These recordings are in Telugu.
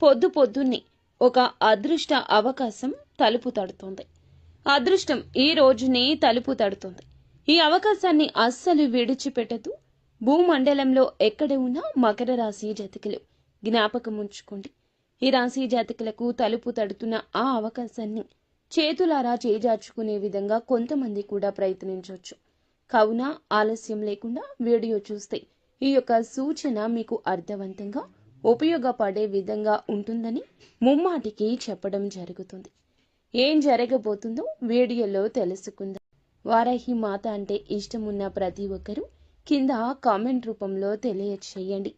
పొద్దు పొద్దున్నే ఒక అదృష్ట అవకాశం తలుపు తడుతోంది. అదృష్టం ఈ రోజునే తలుపు తడుతోంది. ఈ అవకాశాన్ని అస్సలు విడిచిపెట్టదు. భూమండలంలో ఎక్కడ ఉన్నా మకర రాశి జాతకులు జ్ఞాపకం ఉంచుకోండి. ఈ రాశి జాతకులకు తలుపు తడుతున్న ఆ అవకాశాన్ని చేతులారా చేజార్చుకునే విధంగా కొంతమంది కూడా ప్రయత్నించవచ్చు. కావున ఆలస్యం లేకుండా వీడియో చూస్తే ఈ యొక్క సూచన మీకు అర్థవంతంగా ఉపయోగపడే విధంగా ఉంటుందని ముమ్మాటికి చెప్పడం జరుగుతుంది. ఏం జరగబోతుందో వీడియోలో తెలుసుకుందాం. వారాహి మాత అంటే ఇష్టమున్న ప్రతి ఒక్కరూ కింద కామెంట్ రూపంలో తెలియచేయండి.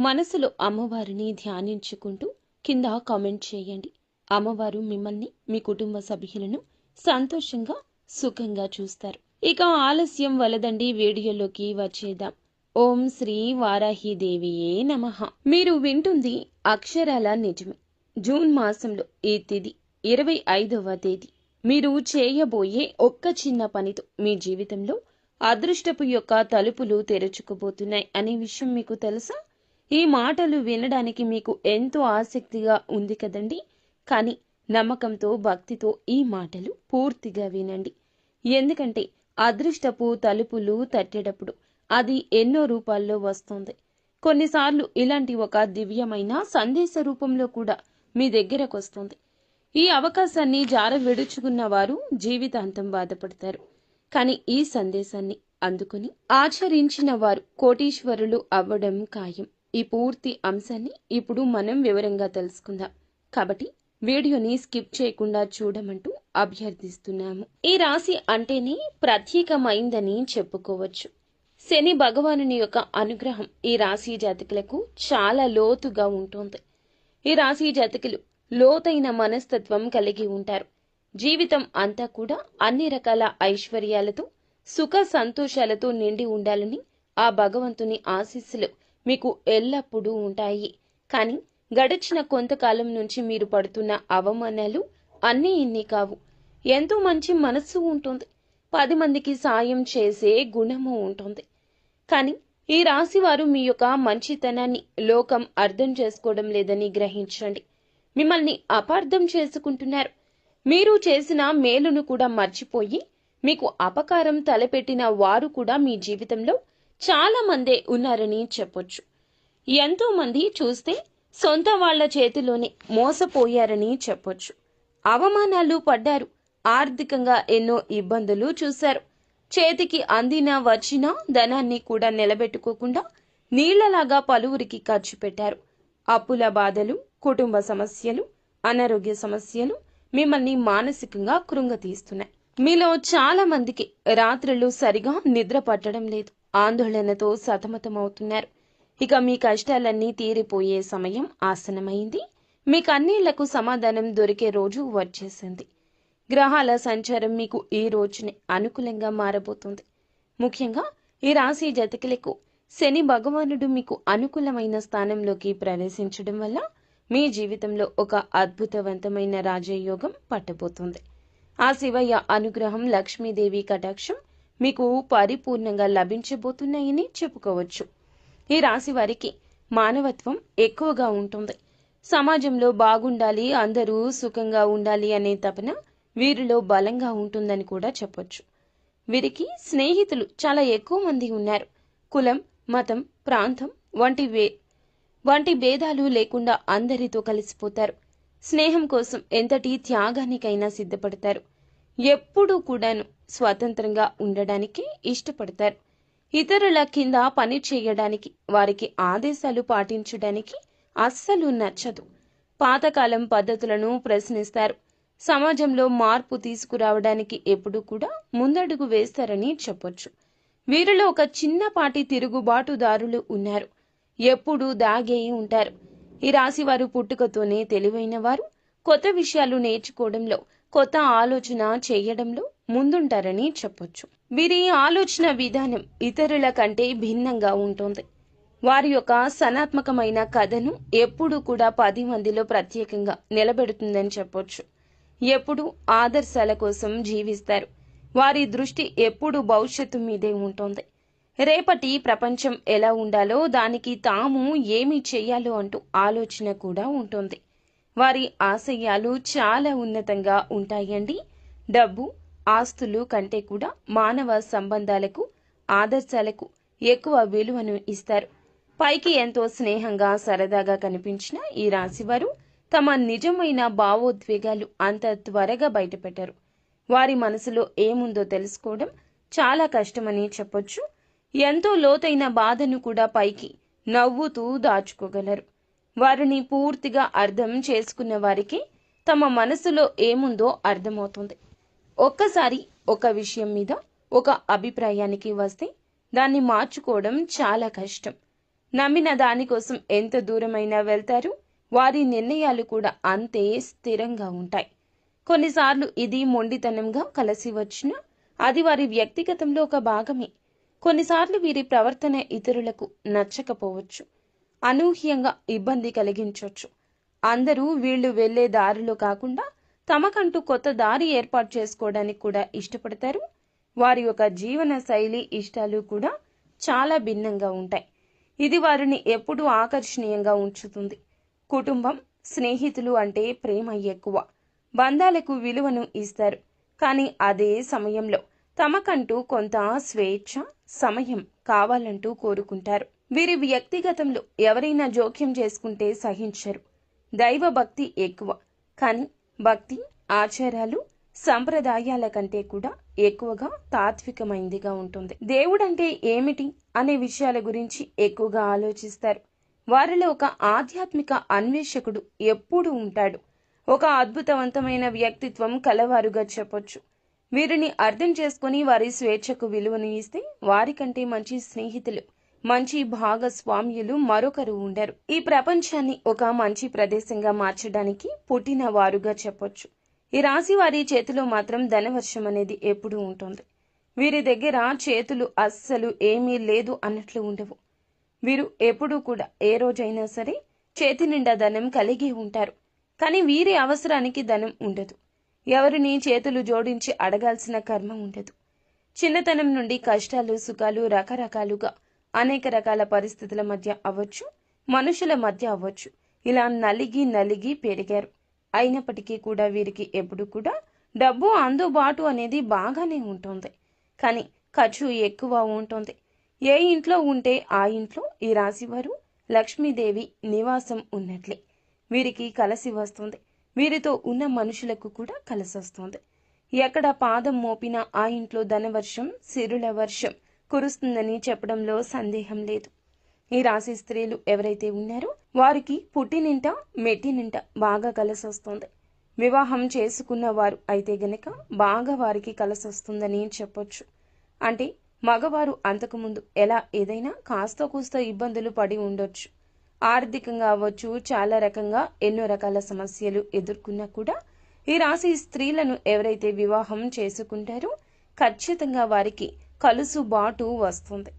మనసులో అమ్మవారిని ధ్యానించుకుంటూ కింద కామెంట్ చేయండి. అమ్మవారు మిమ్మల్ని, మీ కుటుంబ సభ్యులను సంతోషంగా సుఖంగా చూస్తారు. ఇక ఆలస్యం వలదండి, వీడియోలోకి వచ్చేద్దాం. ఓం శ్రీ వారాహిదేవియే నమః. మీరు వింటుంది అక్షరాల నిజమే. జూన్ మాసంలో ఈ తేదీ 25వ తేదీ. మీరు చేయబోయే ఒక్క చిన్న పనితో మీ జీవితంలో అదృష్టపు యొక్క తలుపులు తెరుచుకోబోతున్నాయి అనే విషయం మీకు తెలుసా? ఈ మాటలు వినడానికి మీకు ఎంతో ఆసక్తిగా ఉంది కదండి. కానీ నమ్మకంతో, భక్తితో ఈ మాటలు పూర్తిగా వినండి. ఎందుకంటే అదృష్టపు తలుపులు తట్టేటప్పుడు అది ఎన్నో రూపాల్లో వస్తుంది. కొన్నిసార్లు ఇలాంటి ఒక దివ్యమైన సందేశ రూపంలో కూడా మీ దగ్గరకు వస్తుంది. ఈ అవకాశాన్ని జార విడుచుకున్న వారు జీవితాంతం బాధపడతారు. కానీ ఈ సందేశాన్ని అందుకుని ఆచరించిన వారు కోటీశ్వరులు అవ్వడం ఖాయం. ఈ పూర్తి అంశాన్ని ఇప్పుడు మనం వివరంగా తెలుసుకుందాం. కాబట్టి వీడియోని స్కిప్ చేయకుండా చూడమంటూ అభ్యర్థిస్తున్నాము. ఈ రాశి అంటేనే ప్రత్యేకమైందని చెప్పుకోవచ్చు. శని భగవానుని యొక్క అనుగ్రహం ఈ రాశి జాతకులకు చాలా లోతుగా ఉంటుంది. ఈ రాశి జాతకులు లోతైన మనస్తత్వం కలిగి ఉంటారు. జీవితం అంతా కూడా అన్ని రకాల ఐశ్వర్యాలతో, సుఖ సంతోషాలతో నిండి ఉండాలని ఆ భగవంతుని ఆశీస్సులు మీకు ఎల్లప్పుడూ ఉంటాయి. కానీ గడిచిన కొంతకాలం నుంచి మీరు పడుతున్న అవమానాలు అన్నీ ఇన్ని కావు. ఎంతో మంచి మనస్సు ఉంటుంది. 10 మందికి సాయం చేసే గుణము ఉంటుంది. కానీ ఈ రాశి వారు మీ యొక్క మంచితనాన్ని లోకం అర్థం చేసుకోవడం లేదని గ్రహించండి. మిమ్మల్ని అపార్థం చేసుకుంటున్నారు. మీరు చేసిన మేలును కూడా మర్చిపోయి మీకు అపకారం తలపెట్టిన వారు కూడా మీ జీవితంలో చాలా మందే ఉన్నారని చెప్పొచ్చు. ఎంతో మంది చూస్తే సొంత వాళ్ల చేతిలోనే మోసపోయారని చెప్పొచ్చు. అవమానాలు పడ్డారు. ఆర్థికంగా ఎన్నో ఇబ్బందులు చూశారు. చేతికి అందిన వచ్చిన ధనాన్ని కూడా నిలబెట్టుకోకుండా నీళ్లలాగా పలువురికి ఖర్చు పెట్టారు. అప్పుల బాధలు, కుటుంబ సమస్యలు, అనారోగ్య సమస్యలు మిమ్మల్ని మానసికంగా కృంగతీస్తున్నాయి. మీలో చాలా మందికి రాత్రులు సరిగా నిద్ర పట్టడం లేదు. ఆందోళనతో సతమతమవుతున్నారు. ఇక మీ కష్టాలన్నీ తీరిపోయే సమయం ఆసనమైంది. మీ కన్నీళ్లకు సమాధానం దొరికే రోజు వచ్చేసింది. గ్రహాల సంచారం మీకు ఈ రోజునే అనుకూలంగా మారబోతుంది. ముఖ్యంగా ఈ రాశి జాతకులకు శని భగవానుడు మీకు అనుకూలమైన స్థానంలోకి ప్రవేశించడం వల్ల మీ జీవితంలో ఒక అద్భుతవంతమైన రాజయోగం పట్టబోతుంది. ఆ శివయ్య అనుగ్రహం, లక్ష్మీదేవి కటాక్షం మీకు పరిపూర్ణంగా లభించబోతున్నాయని చెప్పుకోవచ్చు. ఈ రాశి వారికి మానవత్వం ఎక్కువగా ఉంటుంది. సమాజంలో బాగుండాలి, అందరూ సుఖంగా ఉండాలి అనే తపన వీరిలో బలంగా ఉంటుందని కూడా చెప్పొచ్చు. వీరికి స్నేహితులు చాలా ఎక్కువ మంది ఉన్నారు. కులం, మతం, ప్రాంతం వంటి భేదాలు లేకుండా అందరితో కలిసిపోతారు. స్నేహం కోసం ఎంతటి త్యాగానికైనా సిద్ధపడతారు. ఎప్పుడూ కూడాను స్వతంత్రంగా ఉండడానికి ఇష్టపడతారు. ఇతరుల కింద పని చేయడానికి, వారికి ఆదేశాలు పాటించడానికి అస్సలు నచ్చదు. పాతకాలం పద్ధతులను ప్రశ్నిస్తారు. సమాజంలో మార్పు తీసుకురావడానికి ఎప్పుడూ కూడా ముందడుగు వేస్తారని చెప్పొచ్చు. వీరిలో ఒక చిన్నపాటి తిరుగుబాటుదారులు ఉన్నారు. ఎప్పుడూ దాగే ఉంటారు. ఈ రాశి వారు పుట్టుకతోనే తెలివైన వారు. కొత్త విషయాలు నేర్చుకోవడంలో, కొత్త ఆలోచన చేయడంలో ముందుంటారని చెప్పొచ్చు. వీరి ఆలోచన విధానం ఇతరుల కంటే భిన్నంగా ఉంటుంది. వారి యొక్క సనాత్మకమైన కథను ఎప్పుడూ కూడా 10 మందిలో ప్రత్యేకంగా నిలబెడుతుందని చెప్పొచ్చు. ఎప్పుడూ ఆదర్శాల కోసం జీవిస్తారు. వారి దృష్టి ఎప్పుడూ భవిష్యత్తు మీదే ఉంటుంది. రేపటి ప్రపంచం ఎలా ఉండాలో, దానికి తాము ఏమి చెయ్యాలో అంటూ ఆలోచన కూడా ఉంటుంది. వారి ఆశయాలు చాలా ఉన్నతంగా ఉంటాయండి. డబ్బు, ఆస్తులు కంటే కూడా మానవ సంబంధాలకు, ఆదర్శాలకు ఎక్కువ విలువను ఇస్తారు. పైకి ఎంతో స్నేహంగా, సరదాగా కనిపించిన ఈ రాశివారు తమ నిజమైన భావోద్వేగాలు అంత త్వరగా బయటపెట్టారు. వారి మనసులో ఏముందో తెలుసుకోవడం చాలా కష్టమని చెప్పొచ్చు. ఎంతో లోతైన బాధను కూడా పైకి నవ్వుతూ దాచుకోగలరు. వారిని పూర్తిగా అర్థం చేసుకున్న వారికి తమ మనసులో ఏముందో అర్థమవుతుంది. ఒక్కసారి ఒక విషయం మీద ఒక అభిప్రాయానికి వస్తే దాన్ని మార్చుకోవడం చాలా కష్టం. నమ్మిన దానికోసం ఎంత దూరమైనా వెళ్తారు. వారి నిర్ణయాలు కూడా అంతే స్థిరంగా ఉంటాయి. కొన్నిసార్లు ఇది మొండితనంగా కలిసి వచ్చినా అది వారి వ్యక్తిగతంలో ఒక భాగమే. కొన్నిసార్లు వీరి ప్రవర్తన ఇతరులకు నచ్చకపోవచ్చు, అనూహ్యంగా ఇబ్బంది కలిగించవచ్చు. అందరూ వీళ్ళు వెళ్లే దారిలో కాకుండా తమకంటూ కొత్త దారి ఏర్పాటు చేసుకోవడానికి కూడా ఇష్టపడతారు. వారి యొక్క జీవన శైలి, ఇష్టాలు కూడా చాలా భిన్నంగా ఉంటాయి. ఇది వారిని ఎప్పుడూ ఆకర్షణీయంగా ఉంచుతుంది. కుటుంబం, స్నేహితులు అంటే ప్రేమ ఎక్కువ, బంధాలకు విలువను ఇస్తారు. కానీ అదే సమయంలో తమకంటూ కొంత స్వేచ్ఛ, సమయం కావాలంటూ కోరుకుంటారు. వీరి వ్యక్తిగతంలో ఎవరైనా జోక్యం చేసుకుంటే సహించరు. దైవ భక్తి ఎక్కువ, కానీ భక్తి, ఆచారాలు, సంప్రదాయాల కంటే కూడా ఎక్కువగా తాత్వికమైందిగా ఉంటుంది. దేవుడంటే ఏమిటి అనే విషయాల గురించి ఎక్కువగా ఆలోచిస్తారు. వారిలో ఒక ఆధ్యాత్మిక అన్వేషకుడు ఎప్పుడూ ఉంటాడు. ఒక అద్భుతవంతమైన వ్యక్తిత్వం కలవారుగా చెప్పొచ్చు. వీరిని అర్థం చేసుకుని వారి స్వేచ్ఛకు విలువను ఇస్తే వారికంటే మంచి స్నేహితులు, మంచి భాగస్వామ్యులు మరొకరు ఉండరు. ఈ ప్రపంచాన్ని ఒక మంచి ప్రదేశంగా మార్చడానికి పుట్టిన వారుగా చెప్పొచ్చు. ఈ రాశి వారి చేతిలో మాత్రం ధనవర్షం అనేది ఎప్పుడూ ఉంటుంది. వీరి దగ్గర చేతులు అస్సలు ఏమీ లేదు అన్నట్లు ఉండవు. వీరు ఎప్పుడూ కూడా ఏ రోజైనా సరే చేతి నిండా ధనం కలిగి ఉంటారు. కానీ వీరి అవసరానికి ధనం ఉండదు. ఎవరిని చేతులు జోడించి అడగాల్సిన కర్మ ఉండదు. చిన్నతనం నుండి కష్టాలు, సుఖాలు రకరకాలుగా అనేక రకాల పరిస్థితుల మధ్య అవ్వచ్చు, మనుషుల మధ్య అవ్వచ్చు, ఇలా నలిగి పెరిగారు. అయినప్పటికీ కూడా వీరికి ఎప్పుడు కూడా డబ్బు అందుబాటు అనేది బాగానే ఉంటుంది. కానీ ఖర్చు ఎక్కువ ఉంటుంది. ఏ ఇంట్లో ఉంటే ఆ ఇంట్లో ఈ రాశివారు లక్ష్మీదేవి నివాసం ఉన్నట్లే. వీరికి కలిసి వస్తుంది. వీరితో ఉన్న మనుషులకు కూడా కలిసొస్తుంది. ఎక్కడ పాదం మోపినా ఆ ఇంట్లో ధనవర్షం, సిరుల వర్షం కురుస్తుందని చెప్పడంలో సందేహం లేదు. ఈ రాశి స్త్రీలు ఎవరైతే ఉన్నారో వారికి పుట్టినింట, మెట్టినింట బాగా కలిసొస్తుంది. వివాహం చేసుకున్న వారు అయితే గనక బాగా వారికి కలిసొస్తుందని చెప్పొచ్చు. అంటే మగవారు అంతకుముందు ఎలా ఏదైనా కాస్త కూస్త ఇబ్బందులు పడి ఉండొచ్చు. ఆర్థికంగా అవ్వచ్చు, చాలా రకంగా ఎన్నో రకాల సమస్యలు ఎదుర్కొన్నా కూడా ఈ రాశి స్త్రీలను ఎవరైతే వివాహం చేసుకుంటారో ఖచ్చితంగా వారికి కలుసుబాటు వస్తుంది.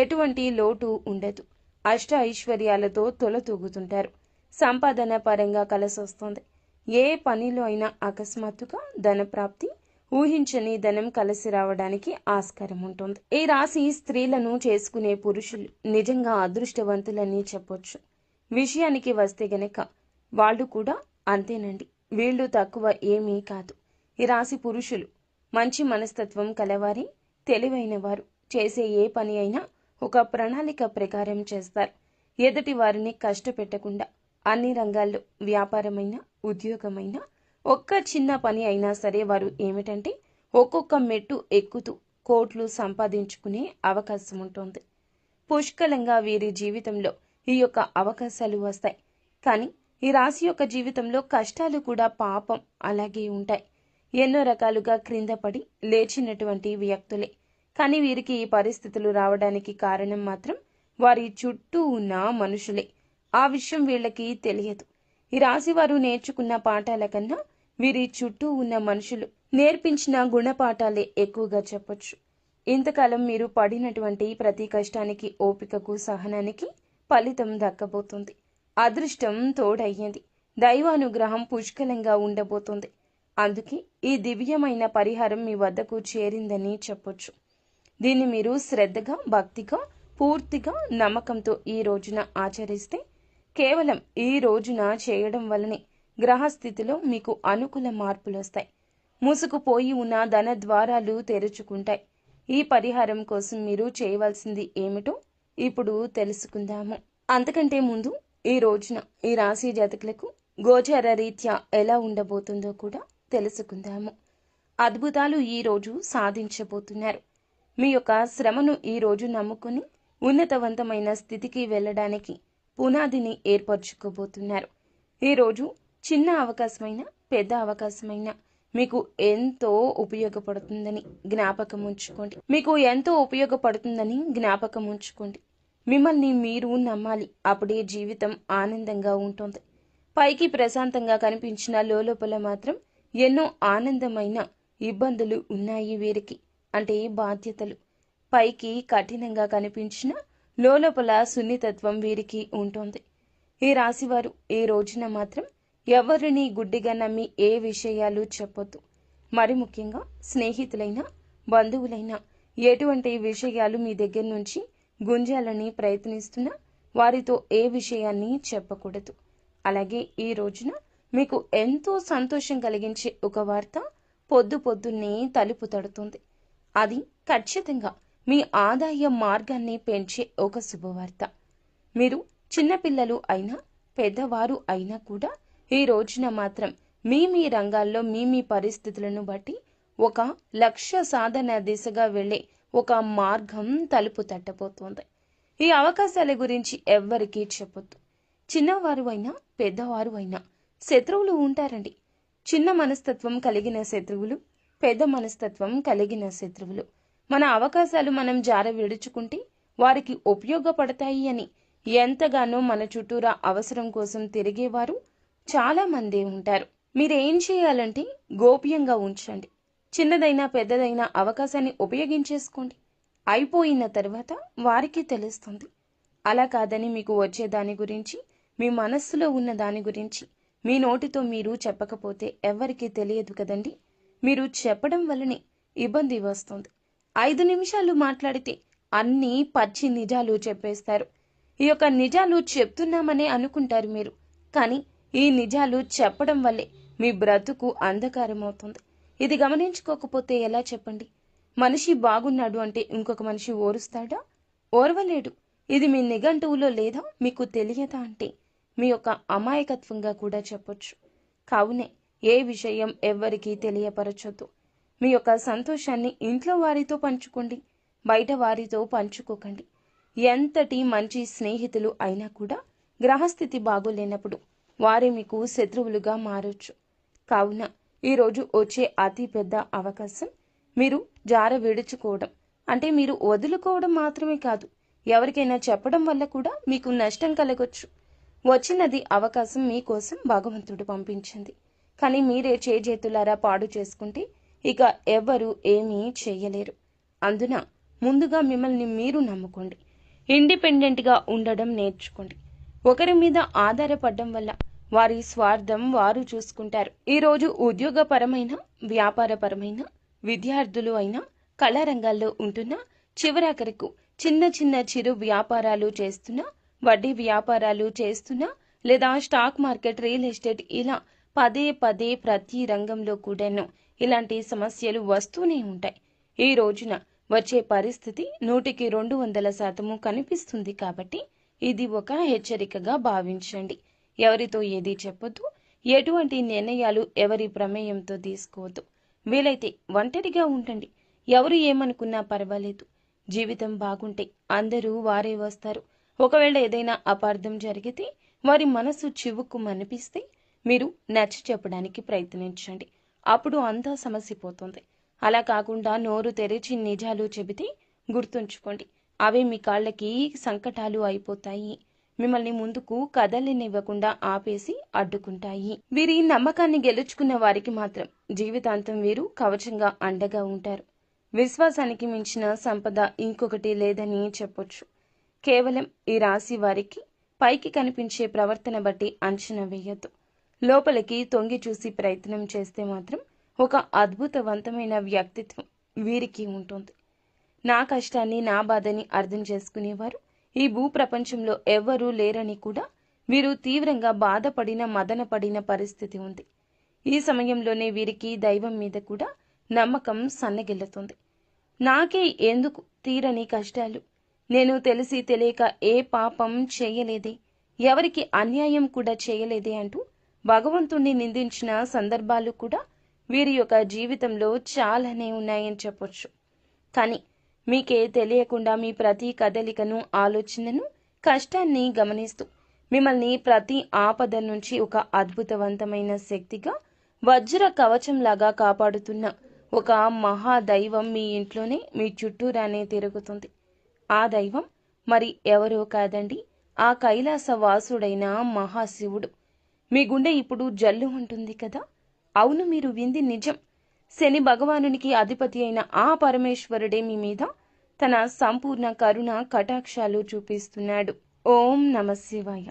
ఎటువంటి లోటు ఉండదు. అష్ట ఐశ్వర్యాలతో తొలతూగుతుంటారు. సంపాదన పరంగా కలిసొస్తుంది. ఏ పనిలో అయినా అకస్మాత్తుగా ధనప్రాప్తి, ఊహించని ధనం కలిసి రావడానికి ఆస్కారం ఉంటుంది. ఈ రాశి స్త్రీలను చేసుకునే పురుషులు నిజంగా అదృష్టవంతులని చెప్పొచ్చు. విషయానికి వస్తే గనక వాళ్ళు కూడా అంతేనండి. వీళ్ళు తక్కువ ఏమీ కాదు. ఈ రాశి పురుషులు మంచి మనస్తత్వం కలవారి, తెలివైన వారు. చేసే ఏ పని అయినా ఒక ప్రణాళిక ప్రకారం చేస్తారు. ఎదుటి వారిని కష్టపెట్టకుండా అన్ని రంగాల్లో వ్యాపారమైన, ఉద్యోగమైన, ఒక్క చిన్న పని అయినా సరే వారు ఏమిటంటే ఒక్కొక్క మెట్టు ఎక్కుతూ కోట్లు సంపాదించుకునే అవకాశం ఉంటుంది. పుష్కలంగా వీరి జీవితంలో ఈ యొక్క అవకాశాలు వస్తాయి. కానీ ఈ రాశి యొక్క జీవితంలో కష్టాలు కూడా పాపం అలాగే ఉంటాయి. ఎన్నో రకాలుగా క్రింద పడి లేచినటువంటి వ్యక్తులే. కానీ వీరికి ఈ పరిస్థితులు రావడానికి కారణం మాత్రం వారి చుట్టూ ఉన్న మనుషులే. ఆ విషయం వీళ్ళకి తెలియదు. ఈ రాశి వారు నేర్చుకున్న పాఠాల కన్నా వీరి చుట్టూ ఉన్న మనుషులు నేర్పించిన గుణపాఠాలే ఎక్కువగా చెప్పొచ్చు. ఇంతకాలం మీరు పడినటువంటి ప్రతి కష్టానికి, ఓపికకు, సహనానికి ఫలితం దక్కబోతుంది. అదృష్టం తోడయ్యింది. దైవానుగ్రహం పుష్కలంగా ఉండబోతుంది. అందుకే ఈ దివ్యమైన పరిహారం మీ వద్దకు చేరిందని చెప్పొచ్చు. దీన్ని మీరు శ్రద్ధగా, భక్తిగా, పూర్తిగా నమ్మకంతో ఈ రోజున ఆచరిస్తే కేవలం ఈ రోజున చేయడం వల్లనే గ్రహస్థితిలో మీకు అనుకూల మార్పులు వస్తాయి. మూసుకుపోయి ఉన్న ధన ద్వారాలు తెరుచుకుంటాయి. ఈ పరిహారం కోసం మీరు చేయవలసింది ఏమిటో ఇప్పుడు తెలుసుకుందాము. అంతకంటే ముందు ఈ రోజున ఈ రాశి జాతకులకు గోచార రీత్యా ఎలా ఉండబోతుందో కూడా తెలుసుకుందాము. అద్భుతాలు ఈ రోజు సాధించబోతున్నారు. మీ యొక్క శ్రమను ఈ రోజు నమ్ముకుని ఉన్నతవంతమైన స్థితికి వెళ్ళడానికి పునాదిని ఏర్పరచుకోబోతున్నారు. ఈరోజు చిన్న అవకాశమైన, పెద్ద అవకాశమైన మీకు ఎంతో ఉపయోగపడుతుందని జ్ఞాపకం ఉంచుకోండి. మిమ్మల్ని మీరు నమ్మాలి. అప్పుడే జీవితం ఆనందంగా ఉంటుంది. పైకి ప్రశాంతంగా కనిపించిన లోపల మాత్రం ఎన్నో ఆనందమైన ఇబ్బందులు ఉన్నాయి వీరికి. అంటే బాధ్యతలు. పైకి కఠినంగా కనిపించిన లోపల సున్నితత్వం వీరికి ఉంటుంది. ఈ రాశివారు ఈ రోజున మాత్రం ఎవరిని గుడ్డిగా నమ్మి ఏ విషయాలు చెప్పొద్దు. మరి ముఖ్యంగా స్నేహితులైనా, బంధువులైనా ఎటువంటి విషయాలు మీ దగ్గర నుంచి గుంజాలని ప్రయత్నిస్తున్నా వారితో ఏ విషయాన్ని చెప్పకూడదు. అలాగే ఈ రోజున మీకు ఎంతో సంతోషం కలిగించే ఒక వార్త పొద్దున్నే తలుపు తడుతుంది. అది ఖచ్చితంగా మీ ఆదాయ మార్గాన్ని పెంచే ఒక శుభవార్త. మీరు చిన్నపిల్లలు అయినా, పెద్దవారు అయినా కూడా ఈ రోజున మాత్రం మీ రంగాల్లో మీ పరిస్థితులను బట్టి ఒక లక్ష్య సాధన దిశగా వెళ్లే ఒక మార్గం తలుపు తట్టబోతోంది. ఈ అవకాశాల గురించి ఎవ్వరికీ చెప్పొద్దు. చిన్నవారు అయినా, పెద్దవారు అయినా శత్రువులు ఉంటారండి. చిన్న మనస్తత్వం కలిగిన శత్రువులు, పెద్ద మనస్తత్వం కలిగిన శత్రువులు. మన అవకాశాలు మనం జార విడుచుకుంటే వారికి ఉపయోగపడతాయి అని ఎంతగానో మన చుట్టూరా అవసరం కోసం తిరిగేవారు చాలా మందే ఉంటారు. మీరేం చేయాలంటే గోప్యంగా ఉంచండి. చిన్నదైనా పెద్దదైనా అవకాశాన్ని ఉపయోగించేసుకోండి. అయిపోయిన తర్వాత వారికి తెలుస్తుంది. అలా కాదని మీకు వచ్చే దాని గురించి, మీ మనస్సులో ఉన్న దాని గురించి మీ నోటితో మీరు చెప్పకపోతే ఎవ్వరికీ తెలియదు కదండి. మీరు చెప్పడం వల్లనే ఇబ్బంది వస్తుంది. 5 నిమిషాలు మాట్లాడితే అన్నీ పచ్చి నిజాలు చెప్పేస్తారు. ఈ యొక్క నిజాలు చెప్తున్నామనే అనుకుంటారు మీరు. కానీ ఈ నిజాలు చెప్పడం వల్లే మీ బ్రతుకు అంధకారం అవుతుంది. ఇది గమనించుకోకపోతే ఎలా చెప్పండి? మనిషి బాగున్నాడు అంటే ఇంకొక మనిషి ఓరుస్తాడా? ఓర్వలేడు. ఇది మీ నిఘంటువులో లేదా మీకు తెలియదా అంటే మీ యొక్క అమాయకత్వంగా కూడా చెప్పొచ్చు. కావునే ఏ విషయం ఎవ్వరికీ తెలియపరచొద్దు. మీ యొక్క సంతోషాన్ని ఇంట్లో వారితో పంచుకోండి, బయట వారితో పంచుకోకండి. ఎంతటి మంచి స్నేహితులు అయినా కూడా గ్రహస్థితి బాగోలేనప్పుడు వారే మీకు శత్రువులుగా మారొచ్చు. కావున ఈరోజు వచ్చే అతి పెద్ద అవకాశం మీరు జార విడుచుకోవడం, అంటే మీరు వదులుకోవడం మాత్రమే కాదు, ఎవరికైనా చెప్పడం వల్ల కూడా మీకు నష్టం కలగొచ్చు. వచ్చినది అవకాశం మీకోసం భగవంతుడు పంపించింది. కానీ మీరే చేజేతులారా పాడు చేసుకుంటే ఇక ఎవ్వరూ ఏమీ చేయలేరు. అందున ముందుగా మిమ్మల్ని మీరు నమ్ముకోండి. ఇండిపెండెంట్గా ఉండడం నేర్చుకోండి. ఒకరి మీద ఆధారపడడం వల్ల వారి స్వార్థం వారు చూసుకుంటారు. ఈరోజు ఉద్యోగపరమైన, వ్యాపారపరమైన, విద్యార్థులు అయినా, కళారంగాల్లో ఉంటున్నా, చివరాఖరకు చిన్న చిరు వ్యాపారాలు చేస్తున్నా, వడ్డీ వ్యాపారాలు చేస్తున్నా, లేదా స్టాక్ మార్కెట్, రియల్ ఎస్టేట్ ఇలా పదే ప్రతి రంగంలో కూడాను ఇలాంటి సమస్యలు వస్తూనే ఉంటాయి. ఈ రోజున వచ్చే పరిస్థితి 100కి 200% కనిపిస్తుంది. కాబట్టి ఇది ఒక హెచ్చరికగా భావించండి. ఎవరితో ఏది చెప్పొద్దు. ఎటువంటి నిర్ణయాలు ఎవరి ప్రమేయంతో తీసుకోవద్దు. వీలైతే ఒంటరిగా ఉండండి. ఎవరు ఏమనుకున్నా పర్వాలేదు. జీవితం బాగుంటే అందరూ వారే వస్తారు. ఒకవేళ ఏదైనా అపార్థం జరిగితే, వారి మనసు చివుక్కుమనిపిస్తే మీరు నచ్చ చెప్పడానికి ప్రయత్నించండి. అప్పుడు అంతా సమసిపోతుంది. అలా కాకుండా నోరు తెరిచి నిజాలు చెబితే గుర్తుంచుకోండి, అవి మీ కాళ్ళకి సంకటాలు అయిపోతాయి. మిమ్మల్ని ముందుకు కదలనివ్వకుండా ఆపేసి అడ్డుకుంటాయి. వీరి నమ్మకాన్ని గెలుచుకున్న వారికి మాత్రం జీవితాంతం వీరు కవచంగా అండగా ఉంటారు. విశ్వాసానికి మించిన సంపద ఇంకొకటి లేదని చెప్పొచ్చు. కేవలం ఈ రాశి వారికి పైకి కనిపించే ప్రవర్తన బట్టి అంచనా వేయొద్దు. లోపలికి తొంగి చూసి ప్రయత్నం చేస్తే మాత్రం ఒక అద్భుతవంతమైన వ్యక్తిత్వం వీరికి ఉంటుంది. నా కష్టాన్ని, నా బాధని అర్థం చేసుకునేవారు ఈ భూప్రపంచంలో ఎవ్వరూ లేరని కూడా వీరు తీవ్రంగా బాధపడిన, మదనపడిన పరిస్థితి ఉంది. ఈ సమయంలోనే వీరికి దైవం మీద కూడా నమ్మకం సన్నగిల్లుతుంది. నాకే ఎందుకు తీరని కష్టాలు? నేను తెలిసి తెలియక ఏ పాపం చేయలేదే, ఎవరికి అన్యాయం కూడా చేయలేదే అంటూ భగవంతుణ్ణి నిందించిన సందర్భాలు కూడా వీరి యొక్క జీవితంలో చాలానే ఉన్నాయని చెప్పొచ్చు. కానీ మీకే తెలియకుండా మీ ప్రతి కదలికను, ఆలోచనను, కష్టాన్ని గమనిస్తూ మిమ్మల్ని ప్రతి ఆపద నుంచి ఒక అద్భుతవంతమైన శక్తిగా, వజ్ర కవచంలాగా కాపాడుతున్న ఒక మహాదైవం మీ ఇంట్లోనే, మీ చుట్టూరానే తిరుగుతుంది. ఆ దైవం మరి ఎవరో కాదండి, ఆ కైలాస వాసుడైన మహాశివుడు. మీ గుండె ఇప్పుడు జల్లు ఉంటుంది కదా? అవును, మీరు వింది నిజం. శని భగవానునికి అధిపతి అయిన ఆ పరమేశ్వరుడే మీ మీద తన సంపూర్ణ కరుణ కటాక్షాలు చూపిస్తున్నాడు. ఓం నమ శివాయ.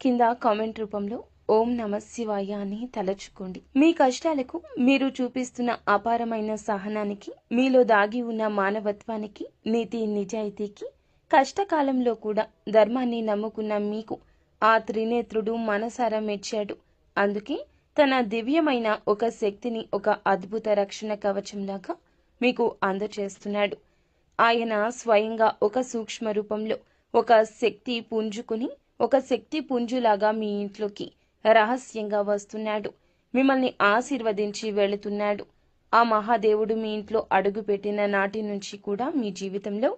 కింద కామెంట్ రూపంలో ఓం నమ శివాయ అని తలచుకోండి. మీ కష్టాలకు మీరు చూపిస్తున్న అపారమైన సహనానికి, మీలో దాగి ఉన్న మానవత్వానికి, నీతి నిజాయితీకి, కష్టకాలంలో కూడా ధర్మాన్ని నమ్ముకున్న మీకు ఆ త్రినేత్రుడు మనసారా మెచ్చాడు. అందుకే తన దివ్యమైన ఒక శక్తిని ఒక అద్భుత రక్షణ కవచంలాగా మీకు అందచేస్తున్నాడు. ఆయన స్వయంగా ఒక సూక్ష్మ రూపంలో ఒక శక్తి పుంజుకుని, ఒక శక్తి పుంజులాగా మీ ఇంట్లోకి రహస్యంగా వస్తున్నాడు. మిమ్మల్ని ఆశీర్వదించి వెళుతున్నాడు. ఆ మహాదేవుడు మీ ఇంట్లో అడుగుపెట్టిన నాటి నుంచి కూడా మీ జీవితంలో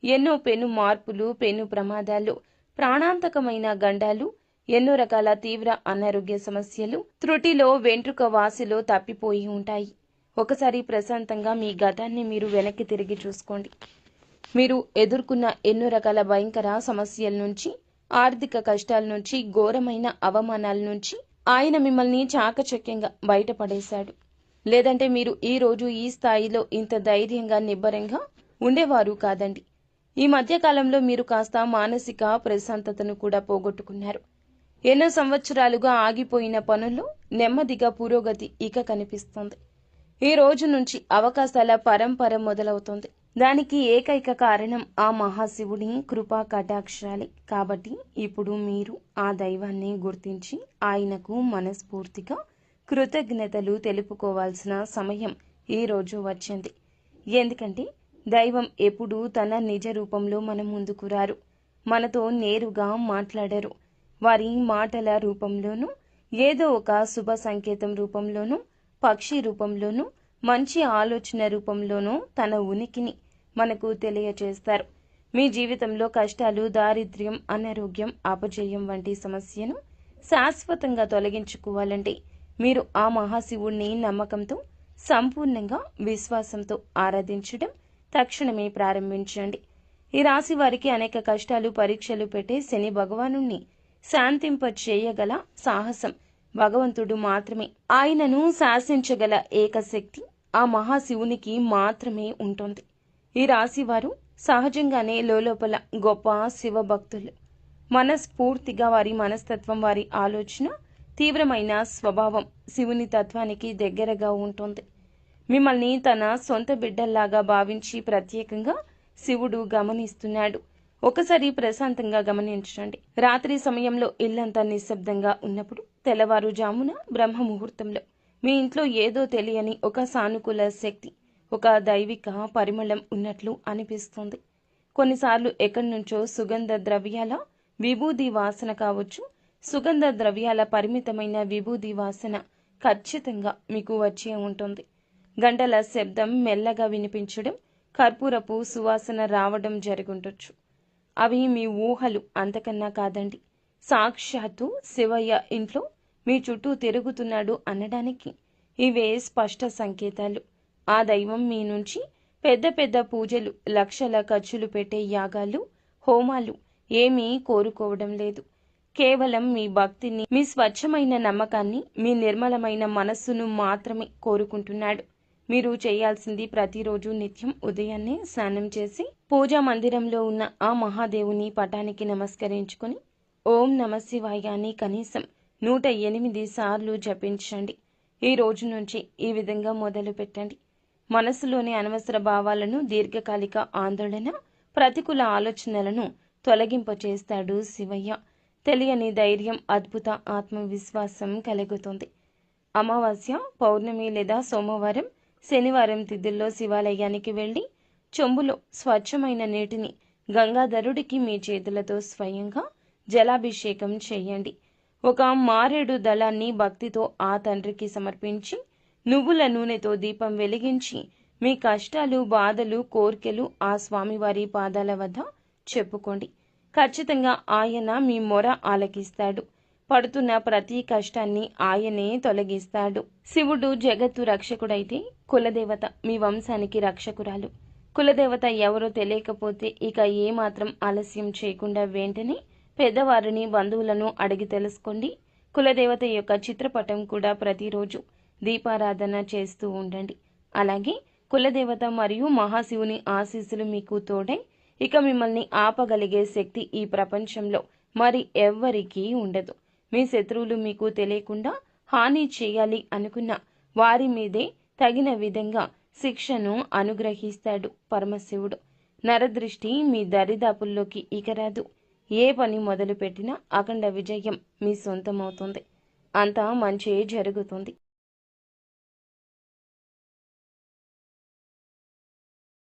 ఎన్నో పెను మార్పులు, పెను ప్రమాదాలు, ప్రాణాంతకమైన గండాలు, ఎన్నో రకాల తీవ్ర అనారోగ్య సమస్యలు, త్రుటిలో, వెంట్రుక వాసిలో తప్పిపోయి ఉంటాయి. ఒకసారి ప్రశాంతంగా మీ గతాన్ని మీరు వెనక్కి తిరిగి చూసుకోండి. మీరు ఎదుర్కొన్న ఎన్నో రకాల భయంకర సమస్యల నుంచి, ఆర్థిక కష్టాల నుంచి, ఘోరమైన అవమానాల నుంచి ఆయన మిమ్మల్ని చాకచక్యంగా బయటపడేశాడు. లేదంటే మీరు ఈ రోజు ఈ స్థాయిలో ఇంత ధైర్యంగా, నిబ్బరంగా ఉండేవారు కాదండి. ఈ మధ్యకాలంలో మీరు కాస్త మానసిక ప్రశాంతతను కూడా పోగొట్టుకున్నారు. ఎన్నో సంవత్సరాలుగా ఆగిపోయిన పనుల్లో నెమ్మదిగా పురోగతి ఇక కనిపిస్తుంది. ఈ రోజు నుంచి అవకాశాల పరంపర మొదలవుతుంది. దానికి ఏకైక కారణం ఆ మహాశివుడి కృపా కటాక్షాలే. కాబట్టి ఇప్పుడు మీరు ఆ దైవాన్ని గుర్తించి ఆయనకు మనస్ఫూర్తిగా కృతజ్ఞతలు తెలుపుకోవాల్సిన సమయం ఈ రోజు వచ్చింది. ఎందుకంటే దైవం ఎప్పుడూ తన నిజ రూపంలో మన ముందుకు రారు, మనతో నేరుగా మాట్లాడరు. వారి మాటల రూపంలోనూ, ఏదో ఒక శుభ సంకేతం రూపంలోనూ, పక్షి రూపంలోనూ, మంచి ఆలోచన రూపంలోనూ తన ఉనికిని మనకు తెలియచేస్తారు. మీ జీవితంలో కష్టాలు, దారిద్ర్యం, అనారోగ్యం, అపజయం వంటి సమస్యను శాశ్వతంగా తొలగించుకోవాలంటే మీరు ఆ మహాశివుణ్ణి నమ్మకంతో, సంపూర్ణంగా విశ్వాసంతో ఆరాధించడం తక్షణమే ప్రారంభించండి. ఈ రాశి వారికి అనేక కష్టాలు, పరీక్షలు పెట్టే శని భగవానుణ్ణి శాంతింప చేయగల సాహసం భగవంతుడు మాత్రమే. ఆయనను శాసించగల ఏకశక్తి ఆ మహాశివునికి మాత్రమే ఉంటుంది. ఈ రాశి వారు సహజంగానే లోపల గొప్ప శివభక్తులు. మనస్ఫూర్తిగా వారి మనస్తత్వం, వారి ఆలోచన, తీవ్రమైన స్వభావం శివుని తత్వానికి దగ్గరగా ఉంటుంది. మిమ్మల్ని తన సొంత బిడ్డల్లాగా భావించి ప్రత్యేకంగా శివుడు గమనిస్తున్నాడు. ఒకసారి ప్రశాంతంగా గమనించండి. రాత్రి సమయంలో ఇల్లంతా నిశ్శబ్దంగా ఉన్నప్పుడు, తెల్లవారుజామున బ్రహ్మ ముహూర్తంలో మీ ఇంట్లో ఏదో తెలియని ఒక సానుకూల శక్తి, ఒక దైవిక పరిమళం ఉన్నట్లు అనిపిస్తుంది. కొన్నిసార్లు ఎక్కడి నుంచో సుగంధ ద్రవ్యాల విభూది వాసన కావచ్చు. సుగంధ ద్రవ్యాల పరిమితమైన విభూది వాసన ఖచ్చితంగా మీకు వచ్చే ఉంటుంది. గంటల శబ్దం మెల్లగా వినిపించడం, కర్పూరపు సువాసన రావడం జరుగుండొచ్చు. అవి మీ ఊహలు, అంతకన్నా కాదండి. సాక్షాత్తు శివయ్య ఇంట్లో మీ చుట్టూ తిరుగుతున్నాడు అనడానికి ఇవే స్పష్ట సంకేతాలు. ఆ దైవం మీ నుంచి పెద్ద పెద్ద పూజలు, లక్షల ఖర్చులు పెట్టే యాగాలు, హోమాలు ఏమీ కోరుకోవడం లేదు. కేవలం మీ భక్తిని, మీ స్వచ్ఛమైన నమ్మకాన్ని, మీ నిర్మలమైన మనస్సును మాత్రమే కోరుకుంటున్నాడు. మీరు చేయాల్సింది ప్రతిరోజు నిత్యం ఉదయాన్నే స్నానం చేసి పూజా మందిరంలో ఉన్న ఆ మహాదేవుని పటానికి నమస్కరించుకుని ఓం నమ శివాయ అని కనీసం 108 సార్లు జపించండి. ఈ రోజు నుంచి ఈ విధంగా మొదలు పెట్టండి. మనసులోని అనవసర భావాలను, దీర్ఘకాలిక ఆందోళన, ప్రతికూల ఆలోచనలను తొలగింపచేస్తాడు శివయ్య. తెలియని ధైర్యం, అద్భుత ఆత్మవిశ్వాసం కలుగుతుంది. అమావాస్య, పౌర్ణమి లేదా సోమవారం, శనివారం తిథుల్లో శివాలయానికి వెళ్ళి చెంబులో స్వచ్ఛమైన నీటిని గంగాధరుడికి మీ చేతులతో స్వయంగా జలాభిషేకం చేయండి. ఒక మారేడు దళాన్ని భక్తితో ఆ తండ్రికి సమర్పించి నువ్వుల నూనెతో దీపం వెలిగించి మీ కష్టాలు, బాధలు, కోర్కెలు ఆ స్వామివారి పాదాల వద్ద చెప్పుకోండి. ఖచ్చితంగా ఆయన మీ మొర ఆలకిస్తాడు. పడుతున్న ప్రతి కష్టాన్ని ఆయనే తొలగిస్తాడు. శివుడు జగత్తు రక్షకుడైతే కులదేవత మీ వంశానికి రక్షకురాలు. కులదేవత ఎవరో తెలియకపోతే ఇక ఏమాత్రం ఆలస్యం చేయకుండా వెంటనే పెద్దవారిని, బంధువులను అడిగి తెలుసుకోండి. కులదేవత యొక్క చిత్రపటం కూడా ప్రతిరోజు దీపారాధన చేస్తూ ఉండండి. అలాగే కులదేవత మరియు మహాశివుని ఆశీస్సులు మీకు తోడై ఇక మిమ్మల్ని ఆపగలిగే శక్తి ఈ ప్రపంచంలో మరి ఎవ్వరికీ ఉండదు. మీ శత్రువులు మీకు తెలియకుండా హాని చేయాలి అనుకున్న వారి మీదే తగిన విధంగా శిక్షను అనుగ్రహిస్తాడు పరమశివుడు. నరదృష్టి మీ దరిదాపుల్లోకి ఇక రాదు. ఏ పని మొదలు పెట్టినా అఖండ విజయం మీ సొంతమవుతుంది. అంతా మంచే జరుగుతుంది.